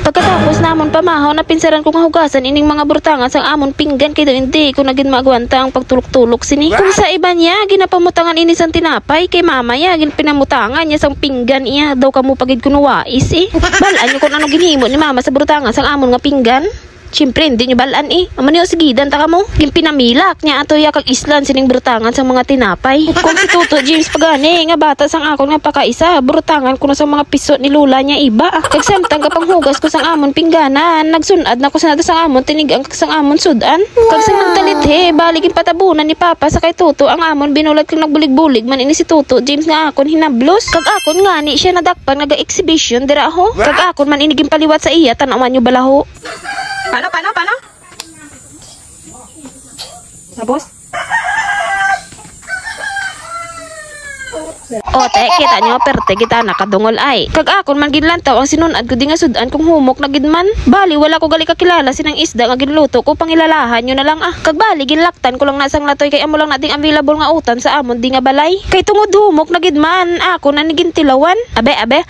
Pagkatapos namon pamahaw na pinsaran kong hugasan ining mga burtangan sang amon pinggan kay daw hindi ko nagin magwanta ang pagtulok-tulok sini. Kung sa iba niya ginapamutangan ini sang tinapay kay mama ya gin pinamutangan niya sang pinggan iya daw kamo pagid kunuwais Balaan niyo kung ano ginhimo ni mama sa burtangan sang amon nga pinggan. Siyempre, hindi nyo balaan Aman niyo, sigidan taka mo. Yung pinamilak niya ato yakag islan sining brutangan sa mga tinapay. Kung si Tuto James pagani, nga bata sang ako nga pakaisa, brutangan ko na sa mga piso ni lula niya iba. Kagsamtang kapang hugas ko sang amon pingganan, nagsunad na ko sa nata sang amon, tinigang kag sang amon sudan. Kag sang nagtalit baligin patabunan ni Papa sa kay Tuto, ang amon binulat kag nagbulig-bulig man ini si Tuto James nga akon hinablos. Kag akon nga ni siya nadakpan naga-exhibition dira ho. Kag akon man iniging paliwat sa iya, tanawan nyo balaho. Paano? Tapos? Ote, kita nyo, perte kita nakadungol ay. Kag akon man ginlantaw ang sinunad ko di nga sudan kung humok na gidman. Bali, wala ko gali kakilala sinang isda nga ginluto ko pangilalahan nyo na lang Kag bali, ginlaktan ko lang nasang latoy kay amo lang nating available nga utan sa amon di nga balay. Kay tungod humok na gidman, ako na nigintilawan. Abe.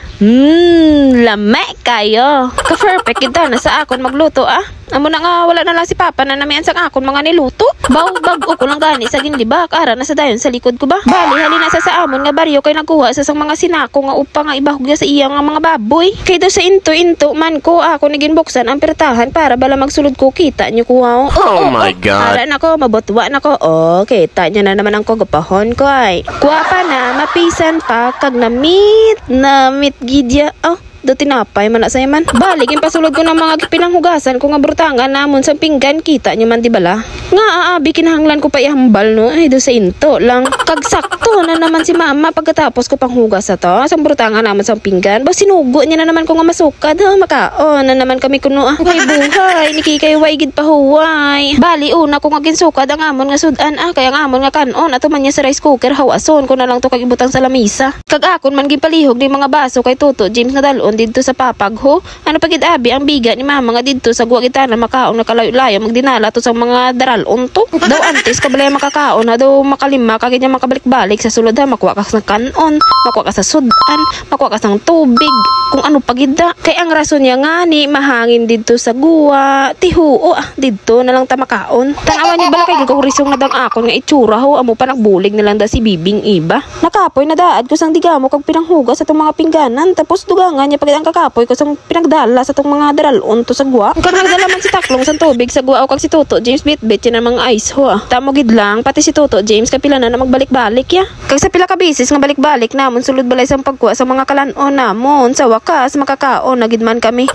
Lame kayo. Ka-perfect kita na sa akon magluto Amo na nga wala na lang si Papa na namian sang akon mga niluto. Bago ko lang gani sa ginlibak ara na sa dayon sa likod ko ba. Bali halina sa amon nga baryo kay nagkuha sa sang mga sinako nga upa nga ibahog sa iya nga mga baboy. Kay do sa into man ko ako niginbuksan ang pertahan para bala magsulod ko kita nyo kuha. Oh my God. Ara nako mabotwa nako. Kita nyo na naman ang kagapahon ko ay. Kuha pa na mapisan pa kag namit gidya. Do tinapay man na saya man. Baligin pasulod ko ng mga pinanghugasan ko nga brutangan namon sa pinggan kita nyo man di bala. Nga aabi kinahanglan ko pa ihambal no. Ay do sa into lang. Kag sakto na naman si mama pagkatapos ko panghugas to. Sang brutangan namon sa pinggan. Ba sinugo niya na naman ko nga masukad. Makaon na naman kami kuno Ay buhay ni kikay waigid pa huway. Bali una ko nga ginsukad ang amon nga sudan kaya ang amon nga kanon ato man niya sa rice cooker hawason ko na lang to kag ibutang sa lamisa. Kag akon man gipalihog ni mga baso kay Tuto James nga dalon didto sa papagho. Ano pagid abi ang biga ni mama nga didto sa guwa kita na makaon na kalayo-layo magdinala to sa mga daralon to. Daw antes kabalay makakaon na daw makalima kag nya makabalik-balik sa sulod makuha ka sa kanon, makuha ka sa sudan, makuha ka sa tubig. Kung ano pagida. Kay ang rason niya nga ni mahangin didto sa guwa, tihuo didto na lang ta makaon. Tanawan niya bala kay gikurisong na dang akon nga itsura amo pa nagbulig na lang da si Bibing iba. Nakapoy na daad ko sang digamo kag pinanghugas sa tong mga pingganan tapos dugangan niya pagid ang kakapoy ko sang pinagdala sa tong mga daralon to sa guwa. Kag nagdala man si Taklong sang tubig sa guwa o kag si Tuto James bitbit yan ang mga ice Tamo gid lang pati si Tuto James kapila na magbalik-balik ya. Kag sa pila ka bisis nga balik-balik namon sulod balay sang pagkuha sa mga kalanon namon sa wakas makakaon na gid man kami.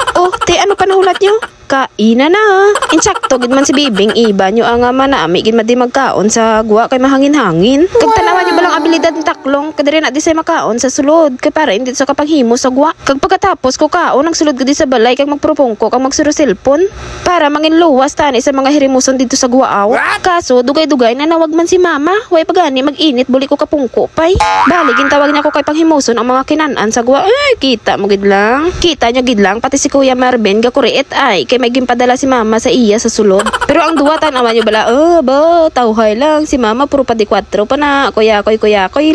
Ano pa nahulat nyo? Kaina na. Insakto gid man si Bibing iba nyo ang manami gid madi magkaon sa guwa kay mahangin-hangin. Kag tanawan nyo balang abilidad ni Taklong kadiri na di say makaon sa sulod kay para hindi sa kapaghimo sa guwa. Kag pagkatapos ko kaon nagsulod gid sa balay kag magpropong ko kag magsuro cellphone para manginluwas tani sa mga hirimuson dito sa guwaaw. Kaso dugay-dugay na nawag man si mama. Way pagani mag-init buli ko kapungko pay. Bali gintawag niya ko kay panghimuson ang mga kinanan sa guwa. Kita mo gid lang. Kita nyo gid lang pati si Kuya Marvin gakuriit ay kay may gimpadala si mama sa iya sa sulod. Pero ang duwa tanawan nyo bala, tawhay lang si mama puro pa di 4 pa na, kuya-koy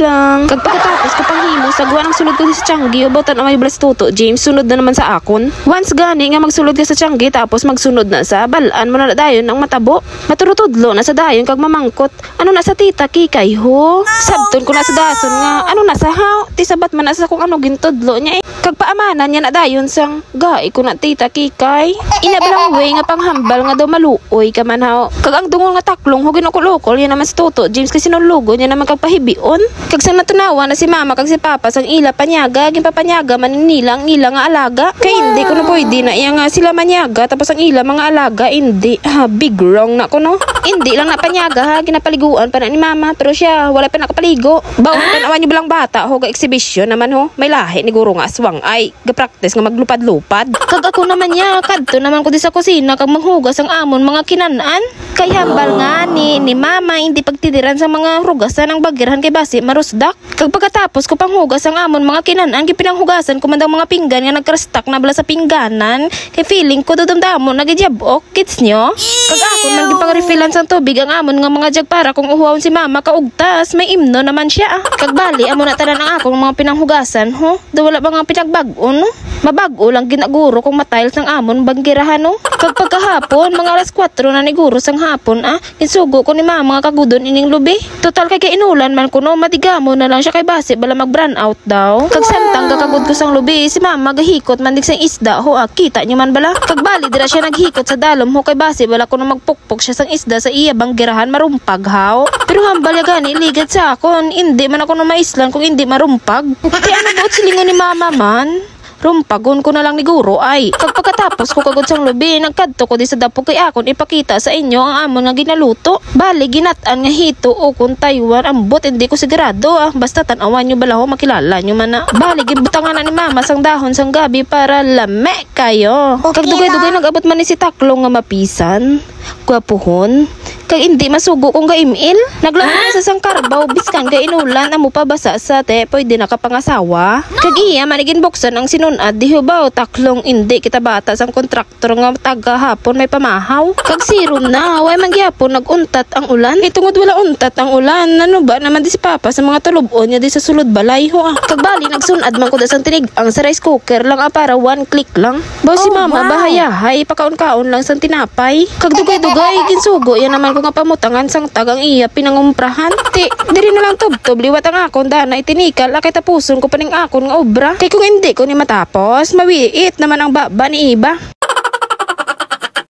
lang. Kag pagkatapos ko panghimo sa guwa ng sulod ko sa Tianggi, tanawan nyo bala si Tuto James, sunod na naman sa akon. Once gani nga magsulod ka sa Tianggi tapos magsunod na sa balaan mo na dayon ang matabo. Maturutudlo na sa dayon kag mamangkot. Ano na sa tita kikay ho? Sabton ko na sa dason nga, ano na sa haw? Ti sabat man na sa kung ano gintudlo niya Kag paamanan niya na dayon sang gai ko na tita kikay. Inabalang way nga panghambal nga daw maluoy ka man haw. Kag ang dungol nga Taklong ho ginukulokol yan naman si Tuto James kasi sinulugo niya naman kag pahibion. Kag sa natunawa na si mama kag si Papa sang ila panyaga ginpapanyaga man nilang ila nga alaga. Kay hindi ko na pwede na iya nga sila manyaga tapos ang ila mga alaga hindi. Big wrong na ko no. Hindi lang napanyaga ginapaliguan pa na ni mama pero siya wala pa nakapaligo. Bawat tanawan niyo balang bata ho ga exhibition naman ho. May lahi ni guro nga aswang ay ga-practice nga maglupad-lupad. Kag ako naman kadto naman ko di sa kusina kag manghugas ang amon mga kinanan. Kay hambal nga ni mama hindi pagtidiran sa mga hugasan ng bagirhan kay basi marusdak. Kag pagkatapos ko pang hugas ang amon mga kinanan gipinanghugasan ko man daw mga pinggan nga nagkrastak na bala sa pingganan. Kay feeling ko dudumdamon nagijabok kits nyo. Kag akon man gipang-refillan sang tubig ang amon nga mga jag para kung uhuawon si mama kaugtas may imno naman siya. Kag bali amo na tanan ang akong mga pinanghugasan ho. Do wala ba nga pinagbag-o no? Mabag-o lang ginaguro kung matiles ng amon banggirahan no. Kag pagkahapon mga alas 4 na niguro sang hapon insugo ko ni mama nga kagudon ining lubi. Total kay inulan man ko no matigamo na lang siya kay base bala mag-brown out daw. Kag samtang gakagud ko sang lubi si mama gahikot man dig sang isda ho kita niyo man bala. Kag bali dira siya naghikot sa dalom ho kay base bala ko na magpukpok siya sang isda sa iya banggirahan marumpag haw. Pero hambal ya gani ligad sa akon hindi man ako na maislan kung hindi marumpag. Kay ano buot silingon ni mama man? Rumpagon ko na lang ni guro ay. Kag pagkatapos ko kagod sang lubi, nagkadto ko di sa dapo kay akon ipakita sa inyo ang amon nga ginaluto. Bali ginat-an nga hito o kung Taiwan ambot hindi ko sigurado basta tan-awan nyo bala ho makilala nyo man na. Bali gibutangan na ni mama sang dahon sang gabi para lame kayo. Okay, kag dugay-dugay nag-abot man ni si Taklong nga mapisan. Gwapuhon. Kag hindi masugo kung ga-email. Naglaman sa sang karbaw biskan ga inulan amo pa basa sa te pwede nakapangasawa. Kag iya manigin buksan ang sinunad di hubaw Taklong hindi kita bata sang kontraktor nga taga hapon may pamahaw. Kag sirum na way man gyapon naguntat ang ulan. Itungod wala untat ang ulan. Ano ba naman di si papa sa mga tulubon niya di sa sulod balay ho. Kag bali nagsunad man ko da sang tinig ang sa rice cooker lang para 1 click lang. Baw si mama bahayahay pakaon-kaon lang sang tinapay. Kag dugay-dugay ginsugo yan naman ko nga pamutangan sang tagang iya pinangumprahan. Ti, diri na lang tubtob liwat ang akon dana itinikal akay tapuson ko paning akon nga obra. Kay kung hindi ko ni matapos, mawiit naman ang baba ni iba.